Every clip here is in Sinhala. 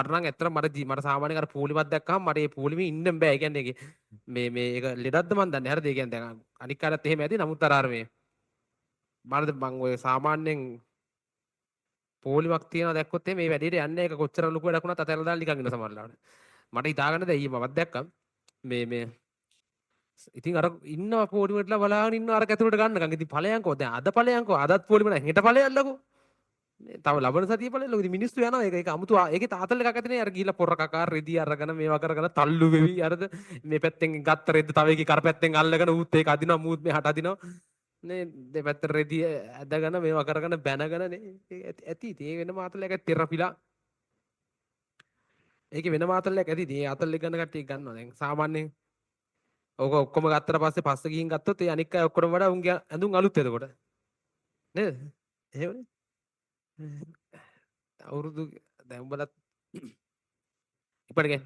නම් ඇත්තට මට සාමාන්‍යයෙන් අර පූලිමක් දැක්කම මට ඒ පූලිමේ ඉන්න බෑ. ඒ කියන්නේ මේ ඒක ලෙඩක්ද මන් දන්නේ. හරිද? ඒ කියන්නේ දැන් අනික් කාටත් එහෙම ඇති. නමුත් අර මේ මම ඔය සාමාන්‍යයෙන් පොලිමක් තියනවා දැක්කොත් මේ වැඩේට යන්නේ ඒක කොච්චර ලොකු වැඩක් වුණත් අතහැරලා දාලා නිකන් ඉන්න සමහරවල්ලාට. මට හිතා ගන්න දැන් ඊයේ මමත් දැක්කම් මේ ඉතින් අර ඉන්නවා පොලිමටලා බලාගෙන ඉන්නවා අර ඇතුළට ගන්නකම්. ඉතින් ඵලයන්කෝ දැන් අද ඵලයන්කෝ අදත් පොලිම නැහැ. හෙට ඵලයල්ලකෝ. තව ලබන සතිය ඵලයල්ලකෝ. ඉතින් මිනිස්සු යනවා ඒක අමුතු ඒකේ තාතල් එකක් ඇතිනේ අර ගිහිල්ලා පොර කකා රෙදි අරගෙන මේවා කරගෙන තල්ලු වෙවි අරද මේ පැත්තෙන් ගත්ත රෙද්ද තව එකේ කර පැත්තෙන් අල්ලගෙන ඌත් ඒක අදිනවා මූත් මෙහාට අදිනවා. නේ දෙපැත්ත රෙදි ඇදගෙන මේවා කරගෙන බැනගෙන නේ ඇති ඉතින් ඒ වෙන මාතලයක් තෙරපිලා ඒකේ වෙන මාතලයක් ඇති ඉතින් ඒ අතල් එක ගන්න කට්ටිය ගන්නවා දැන් සාමාන්‍යයෙන් ඕක ඔක්කොම ගත්තට පස්සේ ගිහින් ගත්තොත් ඒ අනික් අය ඔක්කොම වඩා උන්ගේ ඇඳුම් අලුත් එතකොට නේද එහෙමනේ අවුරුදු දැන් උඹලත් ඉපඩගෙන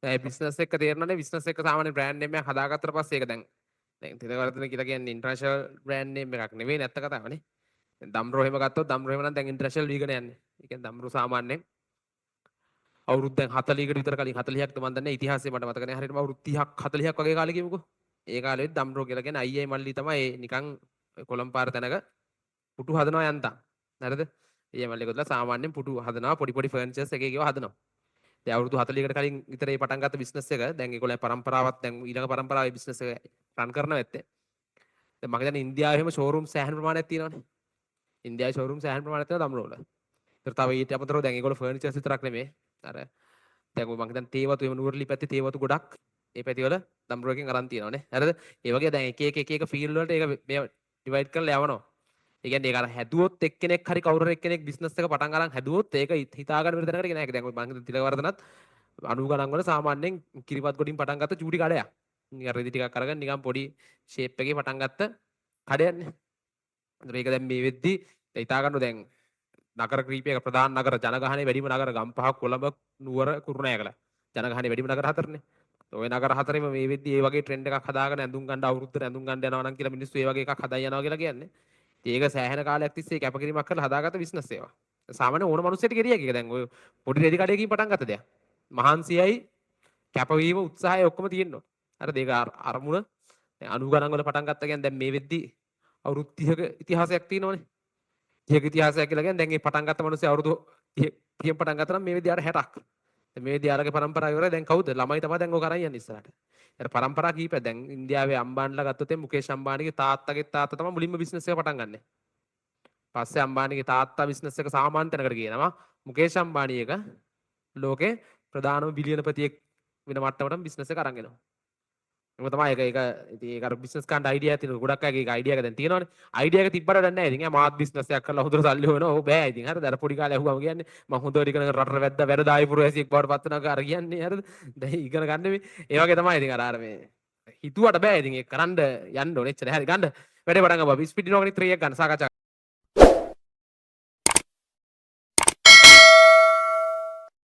ඒ බිස්නස් එක තේරෙනවනේ බිස්නස් එක සාමාන්‍ය බ්‍රෑන්ඩ් නේම් එකක් හදාගත්තට පස්සේ ඒක දැන් තිරවර්ධන කියලා කියන්නේ ඉන්ටර්නැෂනල් බ්‍රෑන්ඩ් නේම් එකක් නෙවෙයි නැත්ත කතාවනේ දැන් දම්රෝ එහෙම ගත්තොත් දම්රෝ එහෙම නම් දැන් ඉන්ටර්නැෂනල් වීගන යන්නේ ඒ කියන්නේ දම්රෝ සාමාන්‍යයෙන් අවුරුදු දැන් 40කට විතර කලින් 40ක්ද මන් දන්නේ ඉතිහාසයේ මට මතක නැහැ හරියටම අවුරුදු 30ක් 40ක් වගේ කාලෙ කියමුකෝ ඒ කාලෙත් දම්රෝ කියලා කියන්නේ අයියේ මල්ලි තමයි නිකන් කොළඹ පාර තැනක පුටු හදනවා යන්තම් හරිද අයියේ මල්ලි කොටලා සාමාන්‍යයෙන් පුටු හදනවා පොඩි පොඩි ෆර්නිචර්ස් එක එකව හදනවා දැන් අවුරුදු 40කට කලින් විතර මේ පටන් ගත්ත බිස්නස් එක දැන් ඒගොල්ලෝ පරම්පරාවක් දැන් ඊළඟ පරම්පරාවේ බිස්නස් එක රන් කරනවා ඇත්තේ දැන් මම කියන්නේ ඉන්දියාවේ එහෙම ෂෝරූම් සෑහෙන ප්‍රමාණයක් තියෙනවානේ ඉන්දියාවේ ෂෝරූම් සෑහෙන ප්‍රමාණයක් තියෙනවා දම්රෝ වල ඒතර තව ඊට අමතරව දැන් ඒගොල්ලෝ ෆර්නිචර්ස් විතරක් නෙමෙයි අර දැන් මම හිතන්නේ තේවතු එහෙම නුවරලි පැත්තේ තේවතු ගොඩක් ඒ පැති වල දම්රෝ එකෙන් අරන් තියෙනවානේ හරිද ඒ වගේ දැන් එක එක ෆීල්ඩ් වලට ඒක මේ ඩිවයිඩ් කරලා යවනවා ඒ කියන්නේ ඒක අර හැදුවොත් එක්කෙනෙක් හරි කවුරු හරි එක්කෙනෙක් බිස්නස් එක පටන් අරන් හැදුවොත් ඒක හිතා ගන්න බැරි තැනකට ගෙන නැහැ දැන් මම හිතන්නේ තිලවර්ධනත් 90 ගණන් වල සාමාන්‍යයෙන් කිරිපත් ගොඩින් පටන් ගත්ත චූටි කඩයක් නිකන් රෙදි ටිකක් අරගෙන නිකන් පොඩි ෂේප් එකේ පටන් ගත්ත කඩයක්නේ ඒතර ඒක දැන් මේ වෙද්දි හිතා ගන්න දැන් නගර ක්‍රීපයක ප්‍රධාන නගර ජනගහනය වැඩිම නගර ගම්පහ කොළඹ නුවර කුරුණෑගල ජනගහනය වැඩිම නගර හතරනේ ඔය නගර හතරෙම මේ වෙද්දි ඒ වගේ ට්‍රෙන්ඩ් එකක් හදාගෙන ඇඳුම් ගන්න අවුරුද්දට ඇඳුම් ගන්න යනවා නම් කියලා මිනිස්සු ඒ වගේ එකක් හදා යනවා කියලා කියන්නේ ඒක සෑහෙන කාලයක් තිස්සේ කැපකිරීමක් කරලා හදාගත්ත බිස්නස් ඒවා සාමාන්‍ය ඕන මිනිස්සෙට ගෙරියක් ඒක දැන් ඔය පොඩි රෙදි කඩයකින් පටන් ගත්ත දෙයක් මහන්සියයි කැපවීම උත්සාහය ඔක්කොම තියෙනවා හරිද ඒක අරමුණ දැන් 90 ගණන් වල පටන් ගත්ත කියන්නේ දැන් මේ වෙද්දි අවුරුදු 30ක ඉතිහාසයක් තියෙනවනේ 30ක ඉතිහාසයක් කියලා කියන්නේ දැන් මේ පටන් ගත්ත මිනිස්සු අවුරුදු 30න් පටන් ගත්තා නම් මේ වෙද්දි අර 60ක් දැන් මේ වෙද්දි අරගේ පරම්පරාව ඉවරයි දැන් කවුද ළමයි තමයි දැන් ඔක අරන් යන්නේ ඉස්සරහට අර පරම්පරා කීපයක් දැන් ඉන්දියාවේ අම්බානිලා ගත්තොත් මුකේෂ් අම්බානිගේ තාත්තගේ තාත්තා තමයි මුලින්ම බිස්නස් එක පටන් ගන්නෙ පස්සේ අම්බානිගේ තාත්තා බිස්නස් එක සාමාන්‍ය තැනකට ගේනවා මුකේෂ් අම්බානි එක ලෝකේ ප්‍රධානම බිලියනපතියෙක් වෙන මට්ටමට බිස්නස් එක අරන් එනවා ඒක තමයි ඒක ඉතින් ඒක අර බිස්නස් කාණ්ඩ අයිඩියා තියෙන ගොඩක් අයගේ ඒක අයිඩියා එක දැන් තියෙනවනේ අයිඩියා එක තිබ්බට වැඩක් නැහැ ඉතින් එයා මාත් බිස්නස් එකක් කරලා හොඳට සල්ලි හොයනවා ඕ බෑ ඉතින් හරිද අර පොඩි කාලේ අහුවම කියන්නේ මම හොඳට ඉගෙන රටර වැද්දා වැරදායි පුරවැසියෙක් බවට පත් වෙනවා අර කියන්නේ හරිද දැන් ඉගෙන ගන්න මේ ඒ වගේ තමයි ඉතින් අර මේ හිතුවට බෑ ඉතින් ඒක කරන්න යන්න ඕනේ එච්චර හරි ගන්න වැඩේ පටන් ගමු අපි ස්පීඩ් ඉනෝගනික් 3 එක ගන්න සාකච්ඡා